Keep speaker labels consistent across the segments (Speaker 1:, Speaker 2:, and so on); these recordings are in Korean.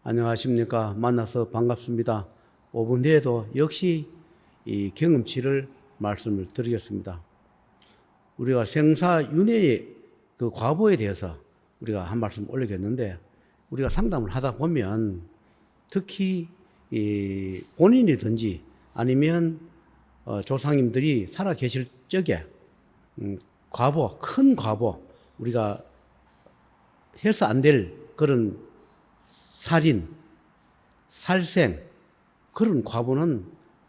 Speaker 1: 안녕하십니까. 만나서 반갑습니다. 5분 뒤에도 역시 이 경험치를 말씀을 드리겠습니다. 우리가 생사윤회의 그 과보에 대해서 우리가 한 말씀 올리겠는데, 우리가 상담을 하다 보면 특히 이 본인이든지 아니면 조상님들이 살아 계실 적에 과보, 큰 과보, 우리가 해서 안 될 그런 살인, 살생, 그런 과보는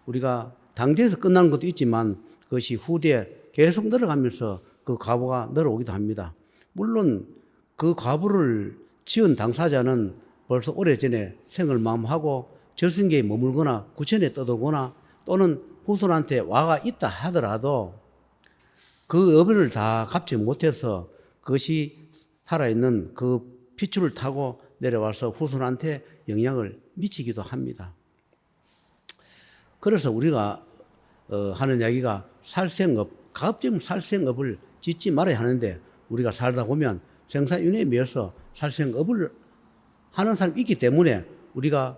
Speaker 1: 우리가 당대에서 끝나는 것도 있지만 그것이 후대에 계속 늘어가면서 그 과보가 늘어오기도 합니다. 물론 그 과보를 지은 당사자는 벌써 오래전에 생을 마음하고 저승계에 머물거나 구천에 떠들거나 또는 후손한테 와가 있다 하더라도 그 업을 다 갚지 못해서 그것이 살아있는 그 피줄을 타고 내려와서 후손한테 영향을 미치기도 합니다. 그래서 우리가 하는 이야기가 살생업, 가급적 살생업을 짓지 말아야 하는데, 우리가 살다 보면 생사윤회에 매여서 살생업을 하는 사람이 있기 때문에 우리가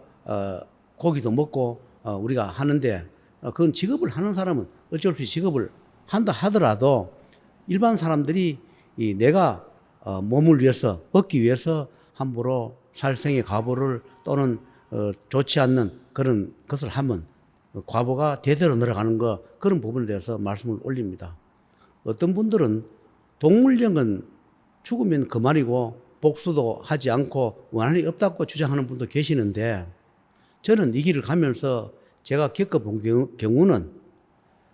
Speaker 1: 고기도 먹고 우리가 하는데, 그건 직업을 하는 사람은 어쩔 수 없이 직업을 한다 하더라도 일반 사람들이 내가 몸을 위해서, 얻기 위해서 함부로 살생의 과보를 또는 좋지 않는 그런 것을 하면 과보가 대대로 늘어가는 것, 그런 부분에 대해서 말씀을 올립니다. 어떤 분들은 동물령은 죽으면 그만이고 복수도 하지 않고 원한이 없다고 주장하는 분도 계시는데, 저는 이 길을 가면서 제가 겪어본 경우는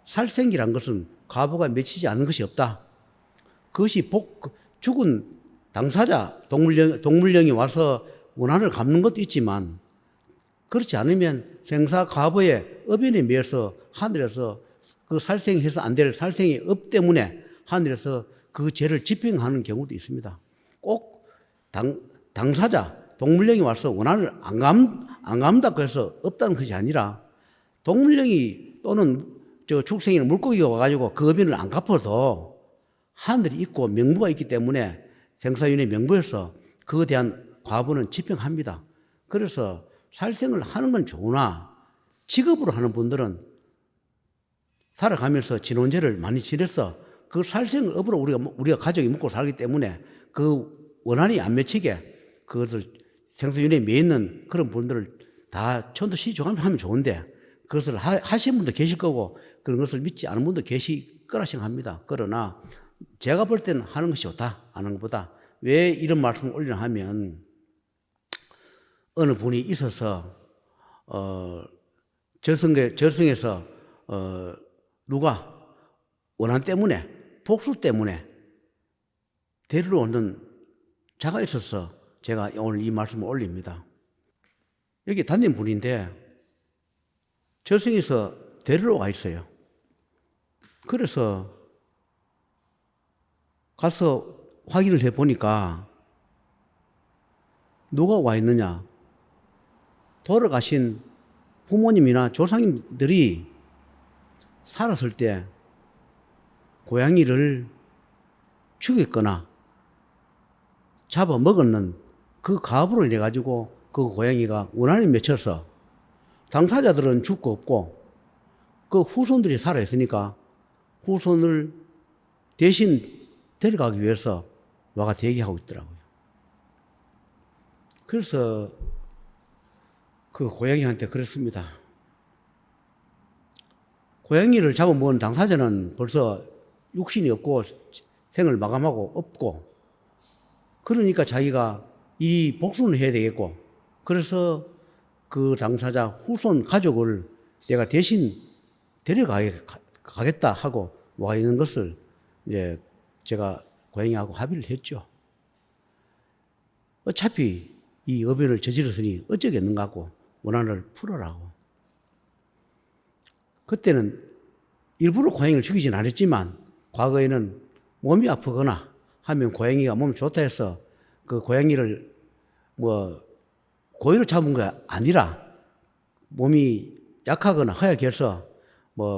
Speaker 1: 살생이란 것은 과보가 맺히지 않는 것이 없다. 그것이 죽은 당사자, 동물령이 와서 원한을 갚는 것도 있지만, 그렇지 않으면 생사과보의 업연에 매여서 하늘에서 그 살생해서 안 될 살생의 업 때문에 하늘에서 그 죄를 집행하는 경우도 있습니다. 꼭 당사자, 동물령이 와서 원한을 안 갚는다고 해서 없다는 것이 아니라, 동물령이 또는 축생이나 물고기가 와가지고 그 업연을 안 갚아서 하늘이 있고 명부가 있기 때문에 생사윤회 명부에서 그에 대한 과보는 집행합니다. 그래서 살생을 하는 건 좋으나 직업으로 하는 분들은 살아가면서 진혼제를 많이 지내서 그 살생업으로 우리가 가족이 먹고 살기 때문에 그 원한이 안 맺히게 그것을 생사윤회에 매 있는 그런 분들을 다 천도시조하면 하면 좋은데, 그것을 하시는 분도 계실 거고 그런 것을 믿지 않은 분도 계실 거라 생각합니다. 그러나 제가 볼 때는 하는 것이 좋다, 하는 것보다. 왜 이런 말씀을 올리냐 하면, 어느 분이 있어서 저승에서 누가 원한 때문에, 복수 때문에 데리러 오는 자가 있어서 제가 오늘 이 말씀을 올립니다. 여기 단님 분인데 저승에서 데리러 와 있어요. 그래서 가서 확인을 해보니까 누가 와 있느냐, 돌아가신 부모님이나 조상님들이 살았을 때 고양이를 죽였거나 잡아먹었는 그 가부로 인해 가지고 그 고양이가 원한에 맺혀서 당사자들은 죽고 없고 그 후손들이 살아있으니까 후손을 대신 데려가기 위해서 와가 대기하고 있더라고요. 그래서 그 고양이한테 그랬습니다. 고양이를 잡아먹은 당사자는 벌써 육신이 없고 생을 마감하고 없고, 그러니까 자기가 이 복수는 해야 되겠고, 그래서 그 당사자 후손 가족을 내가 대신 데려가겠다 하고 와 있는 것을 이제 제가 고양이하고 합의를 했죠. 어차피 이 업연을 저질렀으니 어쩌겠는가 하고 원한을 풀어라고. 그때는 일부러 고양이를 죽이진 않았지만, 과거에는 몸이 아프거나 하면 고양이가 몸이 좋다 해서 그 고양이를 고의로 잡은 게 아니라 몸이 약하거나 허약해서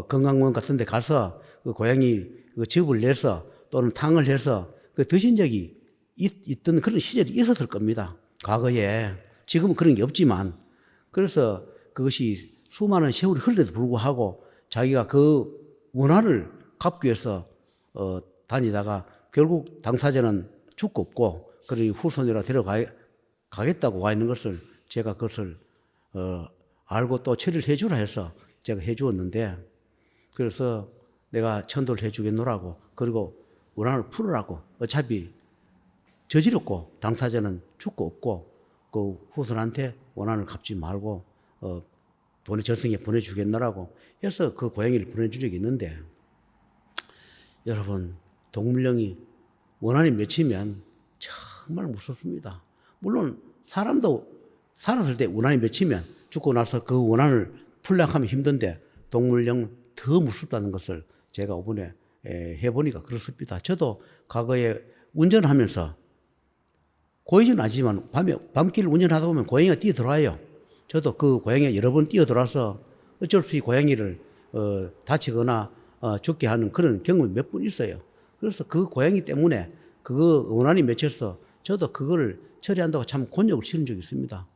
Speaker 1: 건강원 같은 데 가서 그 고양이 그 즙을 내서 또는 탕을 해서 그 드신 적이 있던 그런 시절이 있었을 겁니다. 과거에 지금은 그런 게 없지만, 그래서 그것이 수많은 세월이 흘러도 불구하고 자기가 그 원한을 갚기 위해서 다니다가 결국 당사자는 죽고 없고, 그러니 후손이라 데려가겠다고 와 있는 것을 제가 그것을 알고 또 처리를 해주라 해서 제가 해주었는데, 그래서 내가 천도를 해주겠노라고, 그리고 원한을 풀으라고, 어차피 저지렀고 당사자는 죽고 없고 그 후손한테 원한을 갚지 말고 저승에 보내주겠노라고 해서 그 고양이를 보내준 적이 있는데, 여러분, 동물령이 원한이 맺히면 정말 무섭습니다. 물론 사람도 살았을 때 원한이 맺히면 죽고 나서 그 원한을 풀려고 하면 힘든데, 동물령 더 무섭다는 것을 제가 이번에 해보니까 그렇습니다. 저도 과거에 운전하면서, 고의는 아니지만 밤길 운전하다 보면 고양이가 뛰어들어와요. 저도 그 고양이가 여러 번 뛰어들어와서 어쩔 수 없이 고양이를 다치거나 죽게 하는 그런 경험이 몇 번 있어요. 그래서 그 고양이 때문에 그 원한이 맺혀서 저도 그거를 처리한다고 참 곤욕을 치른 적이 있습니다.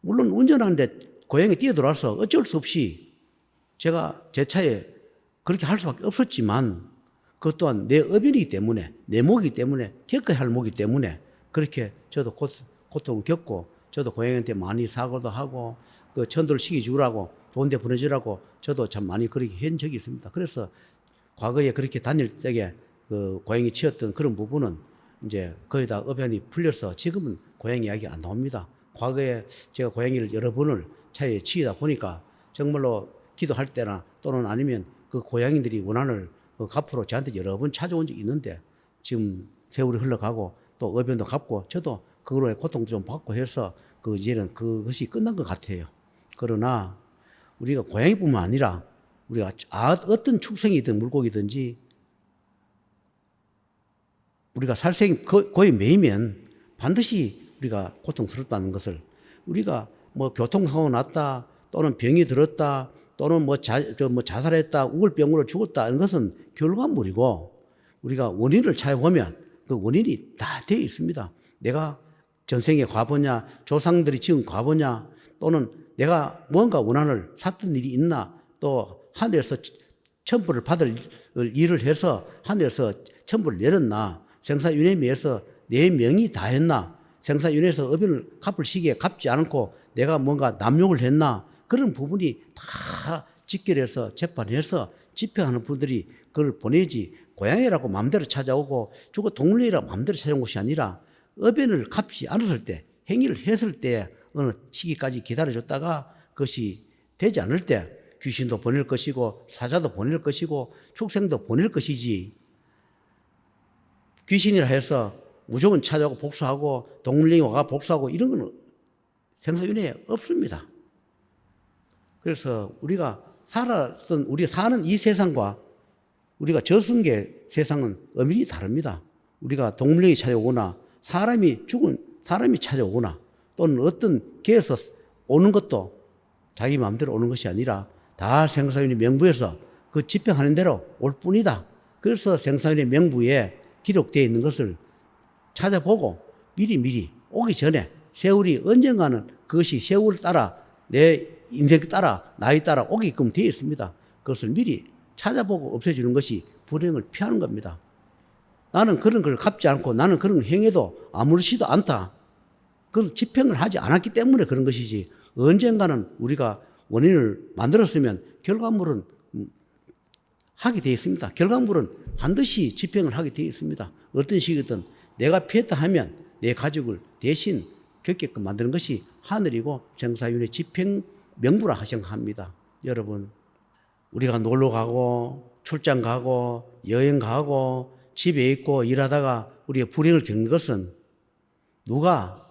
Speaker 1: 물론 운전하는데 고양이 뛰어들어와서 어쩔 수 없이 제가 제 차에 그렇게 할 수밖에 없었지만, 그것 또한 내 업이기 때문에, 내 목이기 때문에, 겪어야 할 목이기 때문에 그렇게 저도 고통을 겪고, 저도 고양이한테 많이 사과도 하고 그 천도를 시켜주라고, 좋은 데 보내주라고 저도 참 많이 그렇게 한 적이 있습니다. 그래서 과거에 그렇게 다닐 때에 그 고양이 치었던 그런 부분은 이제 거의 다 업연이 풀려서 지금은 고양이 이야기가 안 나옵니다. 과거에 제가 고양이를 여러 번을 차에 치이다 보니까 정말로 기도할 때나 또는 아니면 그 고양이들이 원한을 갚으러 저한테 여러 번 찾아온 적이 있는데, 지금 세월이 흘러가고 또 업연도 갚고 저도 그거로 고통도 좀 받고 해서 이제는 그것이 끝난 것 같아요. 그러나 우리가 고양이뿐만 아니라 우리가 어떤 축생이든 물고기든지 우리가 살생이 거의 매이면 반드시 우리가 고통스럽다는 것을, 우리가 뭐 교통사고 났다 또는 병이 들었다 또는 뭐 자살했다, 우울병으로 죽었다, 이런 것은 결과물이고, 우리가 원인을 찾아보면 그 원인이 다 되어 있습니다. 내가 전생의 과보냐, 조상들이 지은 과보냐, 또는 내가 뭔가 원한을 샀던 일이 있나, 또 하늘에서 천벌을 받을 일을 해서 하늘에서 천벌을 내렸나, 생사윤회에 의해서 내 명이 다 했나, 생사윤회에서 업인을 갚을 시기에 갚지 않고 내가 뭔가 남용을 했나, 그런 부분이 다 직결해서 재판해서 집행하는 분들이 그걸 보내지, 고양이라고 마음대로 찾아오고 죽어 동물이라고 마음대로 찾아온 것이 아니라 업인을 갚지 않았을 때, 행위를 했을 때 어느 시기까지 기다려줬다가 그것이 되지 않을 때 귀신도 보낼 것이고 사자도 보낼 것이고 축생도 보낼 것이지, 귀신이라 해서 무조건 찾아오고 복수하고 동물령이 와가 복수하고 이런 건 생사윤회에 없습니다. 그래서 우리가 사는 이 세상과 우리가 저승계 세상은 엄연히 다릅니다. 우리가 동물령이 찾아오거나 죽은 사람이 찾아오거나 또는 어떤 개에서 오는 것도 자기 마음대로 오는 것이 아니라 다 생사윤회 명부에서 그 집행하는 대로 올 뿐이다. 그래서 생사윤회 명부에 기록되어 있는 것을 찾아보고 미리 오기 전에, 세월이 언젠가는 그것이 세월을 따라 내 인생 따라 나이 따라 오게끔 되어 있습니다. 그것을 미리 찾아보고 없애주는 것이 불행을 피하는 겁니다. 나는 그런 걸 갚지 않고 나는 그런 걸 행해도 아무렇지도 않다, 그런 집행을 하지 않았기 때문에 그런 것이지, 언젠가는 우리가 원인을 만들었으면 결과물은 하게 되어 있습니다. 결과물은 반드시 집행을 하게 되어 있습니다. 어떤 식이든 내가 피했다 하면 내 가족을 대신 겪게끔 만드는 것이 하늘이고 생사윤회 집행 명부라 생각합니다. 여러분, 우리가 놀러 가고 출장 가고 여행 가고 집에 있고 일하다가 우리가 불행을 겪는 것은 누가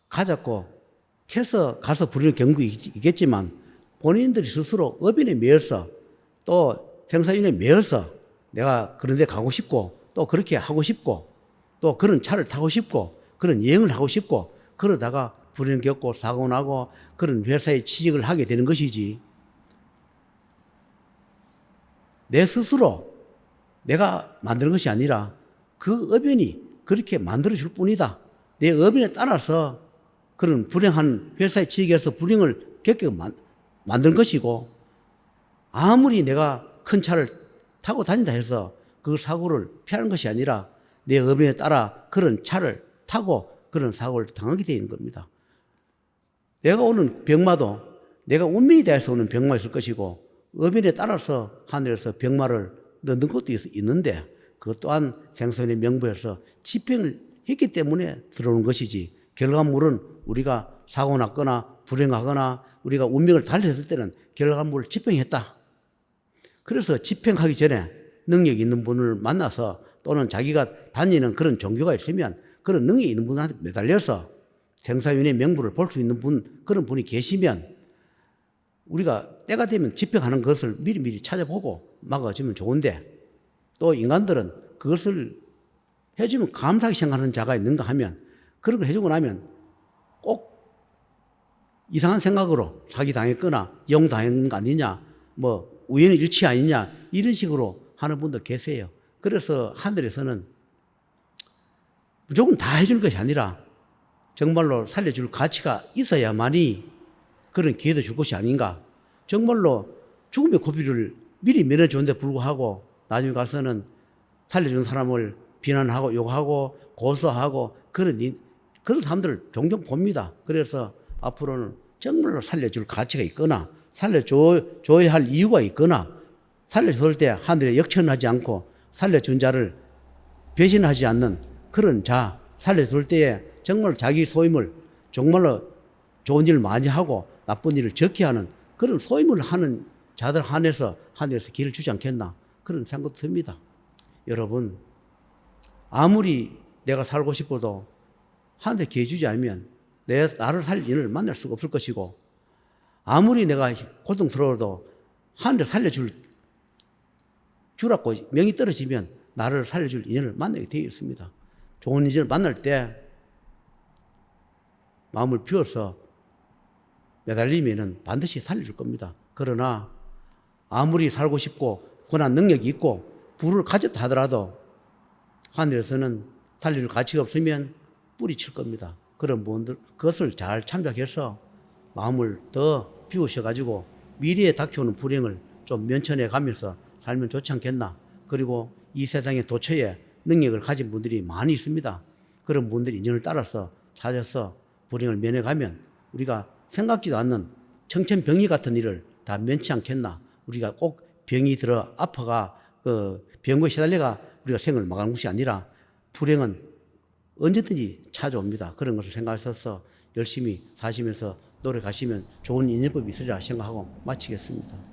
Speaker 1: 가졌고 해서 가서 불행을 겪는 게 있겠지만, 본인들이 스스로 업인에 매여서 또 생사윤회에 매여서 내가 그런 데 가고 싶고 또 그렇게 하고 싶고 또 그런 차를 타고 싶고 그런 여행을 하고 싶고 그러다가 불행을 겪고 사고 나고 그런 회사에 취직을 하게 되는 것이지, 내 스스로 내가 만드는 것이 아니라 그 업인이 그렇게 만들어줄 뿐이다. 내 업인에 따라서 그런 불행한 회사의 취직에서 불행을 겪게 만든 것이고, 아무리 내가 큰 차를 타고 다닌다 해서 그 사고를 피하는 것이 아니라 내 의견에 따라 그런 차를 타고 그런 사고를 당하게 되어 있는 겁니다. 내가 오는 병마도 내가 운명에 대해서 오는 병마가 있을 것이고, 의견에 따라서 하늘에서 병마를 넣는 것도 있는데, 그것 또한 생선의 명부에서 집행을 했기 때문에 들어오는 것이지, 결과물은 우리가 사고 났거나 불행하거나 우리가 운명을 달리했을 때는 결과물을 집행했다. 그래서 집행하기 전에 능력 있는 분을 만나서, 또는 자기가 다니는 그런 종교가 있으면 그런 능력이 있는 분한테 매달려서 생사윤의 명부를 볼 수 있는 분, 그런 분이 계시면 우리가 때가 되면 집행하는 것을 미리미리 찾아보고 막아주면 좋은데, 또 인간들은 그것을 해주면 감사하게 생각하는 자가 있는가 하면, 그런 걸 해주고 나면 꼭 이상한 생각으로 사기당했거나 영당한 거 아니냐, 뭐 우연의 일치 아니냐, 이런 식으로 하는 분도 계세요. 그래서 하늘에서는 무조건 다 해주는 것이 아니라 정말로 살려줄 가치가 있어야만이 그런 기회도 줄 것이 아닌가. 정말로 죽음의 고비를 미리 면해줬는데 불구하고 나중에 가서는 살려준 사람을 비난하고 욕하고 고소하고 그런 사람들을 종종 봅니다. 그래서 앞으로는 정말로 살려줄 가치가 있거나 살려줘야 할 이유가 있거나, 살려줄 때 하늘에 역천하지 않고 살려준 자를 배신하지 않는 그런 자, 살려줄 때에 정말 자기 소임을 정말로 좋은 일을 많이 하고 나쁜 일을 적게 하는 그런 소임을 하는 자들 한해서 하늘에서 길을 주지 않겠나, 그런 생각도 듭니다. 여러분, 아무리 내가 살고 싶어도 하늘에 기회 주지 않으면 나를 살릴 인을 만날 수가 없을 것이고, 아무리 내가 고통스러워도 하늘에 주라고 명이 떨어지면 나를 살려줄 인연을 만나게 되어 있습니다. 좋은 인연을 만날 때 마음을 비워서 매달리면은 반드시 살려줄 겁니다. 그러나 아무리 살고 싶고 권한 능력이 있고 부를 가졌다 하더라도 하늘에서는 살려줄 가치가 없으면 뿌리칠 겁니다. 그런 분들, 그것을 잘 참작해서 마음을 더 비우셔가지고 미래에 닥쳐오는 불행을 좀 면천해 가면서 살면 좋지 않겠나. 그리고 이 세상에 도처에 능력을 가진 분들이 많이 있습니다. 그런 분들이 인연을 따라서 찾아서 불행을 면해가면 우리가 생각지도 않는 청천벽리 같은 일을 다 면치 않겠나. 우리가 꼭 병이 들어 아파가 병고에 시달려가 우리가 생을 막아가는 것이 아니라 불행은 언제든지 찾아옵니다. 그런 것을 생각하셔서 열심히 사시면서 노력하시면 좋은 인연법이 있으리라 생각하고 마치겠습니다.